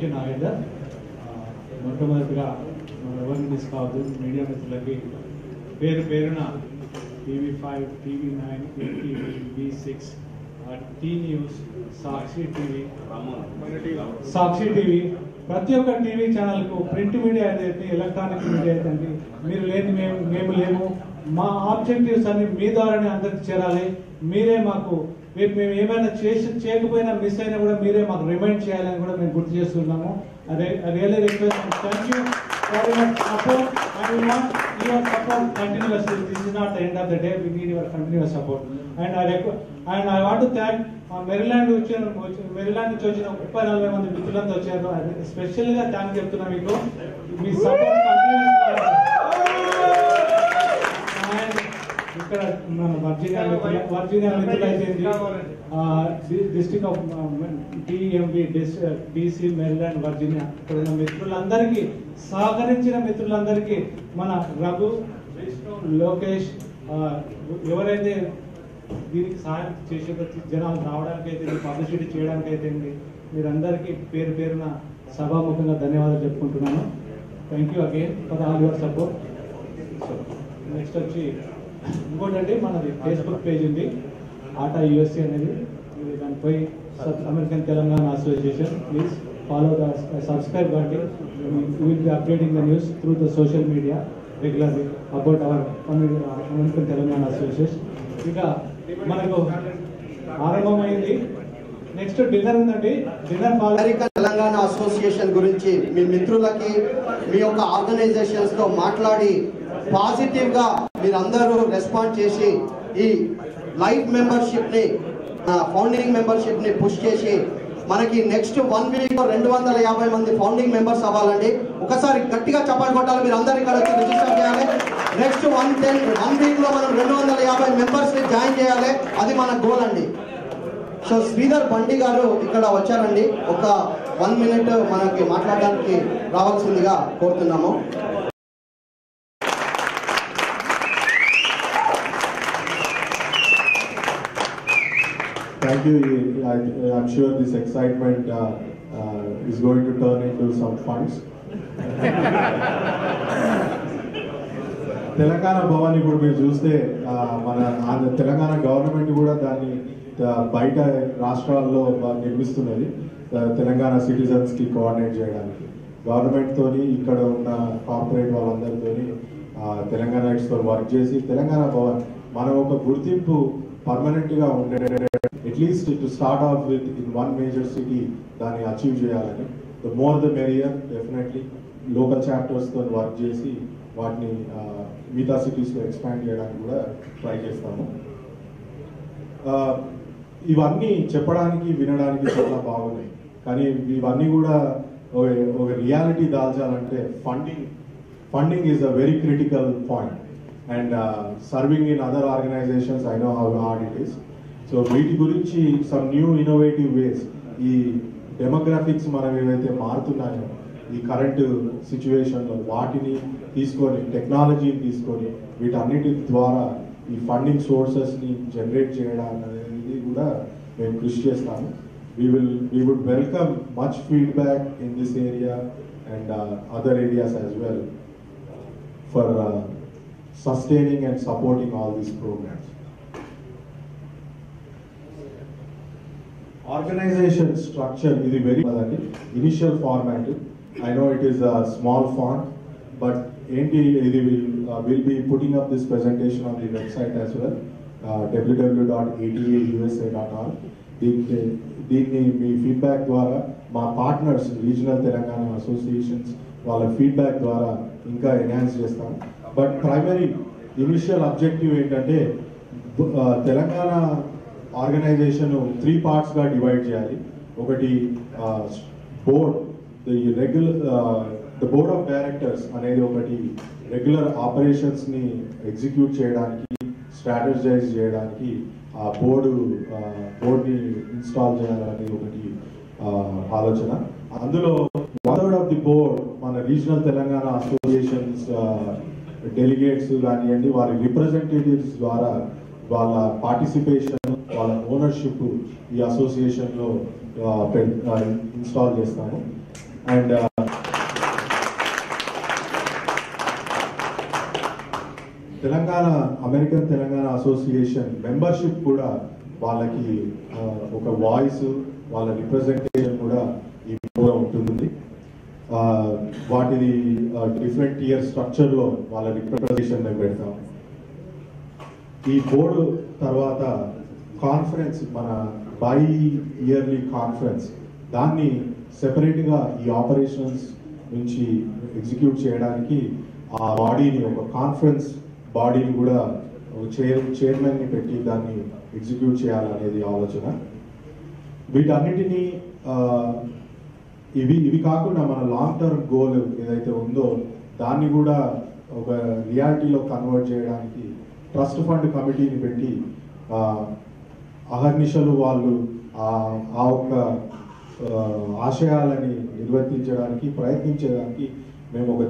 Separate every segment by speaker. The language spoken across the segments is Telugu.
Speaker 1: Thank you Nagender. మొట్టమొదటిగా ఎవరిని మిస్ కావద్దు, మీడియా మిత్రులకి పేరు పేరున TV5, TV9, TV, V6, T news, Sakshi TV ప్రతి ఒక్క టీవీ ఛానల్కు, ప్రింట్ మీడియా అయితే ఎలక్ట్రానిక్ మీడియా అయితే మీరు లేని మేము లేము. మా ఆబ్జెక్టివ్స్ అన్ని మీ ద్వారానే అందరికి చేరాలి. మీరే మాకు మేము ఏమైనా చేయకపోయినా మిస్ అయినా కూడా మీరే మాకు రిమైండ్ చేయాలని కూడా మేము గుర్తు చేస్తున్నాము. Really request, thank you for your support and we want your support continuously. This is not the end of the day, we need your continuous support. And I want to thank Maryland నుంచి వచ్చిన 30-40 మంది మిత్రులంతా వచ్చారు. స్పెషల్ గా థ్యాంక్ చెప్తున్నా మీకు. మీ సపోర్ట్ కంటిన్యూస్. ఇక్కడ మన వర్జీనియా మిత్రులు అయితే district of DMV, DC, Maryland, Virginia ఇక్కడ ఉన్న మిత్రులందరికీ, సహకరించిన మిత్రులందరికీ, మన రఘు, విష్ణు, లోకేష్, ఎవరైతే దీనికి సహాయం చేసే జనాలు రావడానికి అయితే, పబ్లిసిటీ చేయడానికి అయితే మీరందరికీ పేరు పేరున సభాముఖంగా ధన్యవాదాలు చెప్పుకుంటున్నాను. Thank you again for all your support. Next వచ్చి ఇంకోటండి, మనది ఫేస్బుక్ పేజ్ ఉంది, ఆటా USA అనేది. మీరు దానిపై American Telangana association, please follow the subscribe కండి. Will be updating the news through the social media regularly about our American Telangana association. ఇంకా మనకు ఆరంభమైంది. నెక్స్ట్ డిన్నర్ ఉందండి. డిన్నర్
Speaker 2: అమెరికన్ తెలంగాణ అసోసియేషన్ గురించి మీ మిత్రులకి, మీ యొక్క ఆర్గనైజేషన్స్ తో మాట్లాడి పాజిటివ్ గా మీరందరూ రెస్పాండ్ చేసి ఈ లైఫ్ మెంబర్షిప్ ని, ఫౌండింగ్ మెంబర్షిప్ ని పుష్ చేసి మనకి నెక్స్ట్ 1 వీక్ 250 మంది ఫౌండింగ్ మెంబర్స్ అవ్వాలండి. ఒకసారి గట్టిగా చప్పట్లు కొట్టాలి. మీరు అందరు ఇక్కడ వచ్చి రిజిస్టర్ చేయాలి. నెక్స్ట్ 1 వీక్ లో మనం 250 మెంబర్స్ ని జాయిన్ చేయాలి. అది మన గోల్ అండి. సో శ్రీధర్ బండి గారు ఇక్కడ వచ్చారండి. ఒక 1 మినిట్ మనకి మాట్లాడడానికి రావాల్సిందిగా కోరుతున్నాము.
Speaker 3: Thank you. I'm sure this excitement is going to turn into some funds. Telangana Bhavan ఇప్పుడు మీరు చూస్తే మన తెలంగాణ గవర్నమెంట్ కూడా దాన్ని బయట రాష్ట్రాల్లో నిర్మిస్తున్నది. తెలంగాణ సిటిజన్స్కి కోఆర్డినేట్ చేయడానికి గవర్నమెంట్ తోని, ఇక్కడ ఉన్న కార్పొరేట్ వాళ్ళందరితోని, తెలంగాణ రైట్స్తో వర్క్ చేసి తెలంగాణ భవన్ మనం ఒక గుర్తింపు పర్మనెంట్గా ఉండే, at least to start off with in 1 major city దాన్ని అచీవ్ చేయాలని. The more the merrier. Definitely local చాప్టర్స్తో వర్క్ చేసి వాటిని మిగతా సిటీస్లో ఎక్స్పాండ్ చేయడానికి కూడా ట్రై చేస్తాము. ఇవన్నీ చెప్పడానికి, వినడానికి చాలా బాగున్నాయి, కానీ ఇవన్నీ కూడా ఒక రియాలిటీ దాల్చాలంటే funding is a very critical point. And serving in other organisations, I know how hard it is. So వీటి గురించి సమ్ న్యూ ఇన్నోవేటివ్ వేస్, ఈ డెమోగ్రాఫిక్స్ మనం ఏవైతే మారుతున్నాయో ఈ కరెంట్ సిచ్యువేషన్లో, వాటిని తీసుకొని, టెక్నాలజీని తీసుకొని, వీటన్నిటి ద్వారా ఈ ఫండింగ్ సోర్సెస్ని జనరేట్ చేయడం అనేది కూడా మేము కృషి చేస్తాము. we would welcome much feedback in this area and other areas as well for sustaining and supporting all these programs. Organization structure is very initial format. I know it is a small font, but we'll be putting up this presentation on the website as well, www.atausa.org. దీన్ని మీ ఫీడ్బ్యాక్ ద్వారా, మా పార్ట్నర్స్ రీజనల్ తెలంగాణ అసోసియేషన్స్ వాళ్ళ ఫీడ్బ్యాక్ ద్వారా ఇంకా ఎన్హాన్స్ చేస్తాం. బట్ ప్రైమరీ ఇనిషియల్ అబ్జెక్టివ్ ఏంటంటే తెలంగాణ ఆర్గనైజేషన్ 3 పార్ట్స్గా డివైడ్ చేయాలి. ఒకటి board, the board of directors అనేది ఒకటి రెగ్యులర్ ఆపరేషన్స్ని ఎగ్జిక్యూట్ చేయడానికి, స్ట్రాటజైజ్ చేయడానికి ఆ బోర్డ్ని ఇన్స్టాల్ చేయాలనేది ఒకటి ఆలోచన. అందులో 1/3 ఆఫ్ ది బోర్డ్ మన రీజనల్ తెలంగాణ అసోసియేషన్స్ డెలిగేట్స్ కానివ్వండి, వారి రిప్రజెంటేటివ్స్ ద్వారా వాళ్ళ పార్టిసిపేషన్, వాళ్ళ ఓనర్షిప్ ఈ అసోసియేషన్లో ఇన్స్టాల్ చేస్తాము. And American Telangana association membership కూడా వాళ్ళకి ఒక వాయిస్, వాళ్ళ రిప్రజెంటేషన్ కూడా ఈ బోర్డులో ఉంటుంది. వాటిది డిఫరెంట్ టియర్ స్ట్రక్చర్లో వాళ్ళ రిప్రజెంటేషన్ మేము పెడతాం. ఈ బోర్డు తర్వాత కాన్ఫరెన్స్, మన బై ఇయర్లీ కాన్ఫరెన్స్, దాన్ని సెపరేట్గా ఈ ఆపరేషన్స్ నుంచి ఎగ్జిక్యూట్ చేయడానికి ఆ బాడీని, ఒక కాన్ఫరెన్స్ బాడీని కూడా చైర్మన్ని పెట్టి దాన్ని ఎగ్జిక్యూట్ చేయాలనేది ఆలోచన. వీటన్నిటినీ ఇవి కాకుండా మన లాంగ్ టర్మ్ గోల్ ఏదైతే ఉందో దాన్ని కూడా ఒక రియాలిటీలో కన్వర్ట్ చేయడానికి ట్రస్ట్ ఫండ్ కమిటీని పెట్టి అహర్నిశలు వాళ్ళు ఆ ఒక్క ఆశయాలని నిర్వర్తించడానికి ప్రయత్నించడానికి మేము ఒక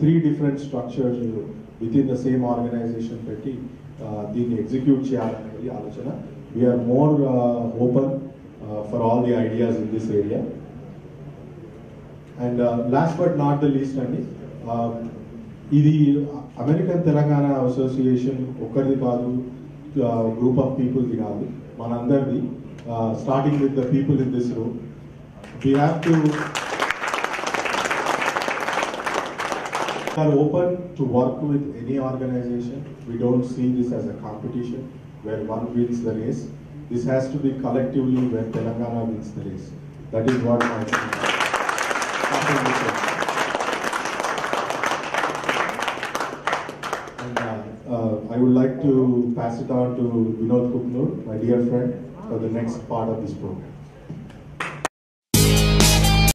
Speaker 3: 3 different structures within the same organization పెట్టి దీన్ని ఎగ్జిక్యూట్ చేయాలనేది ఆలోచన. We are more open for all the ideas in this area. And last but not the least అండి, ఇది అమెరికన్ తెలంగాణ అసోసియేషన్ ఒక్కరిది కాదు, గ్రూప్ ఆఫ్ పీపుల్ది కాదు, మనందరిది. Starting with the people in this room, we have to are open to work with any organization. We don't see this as a competition where one wins the race. This has to be collectively when Telangana wins the race. That is what my and I would like to pass it on to Vinod Kupnur, my dear friend, for the next part of this program.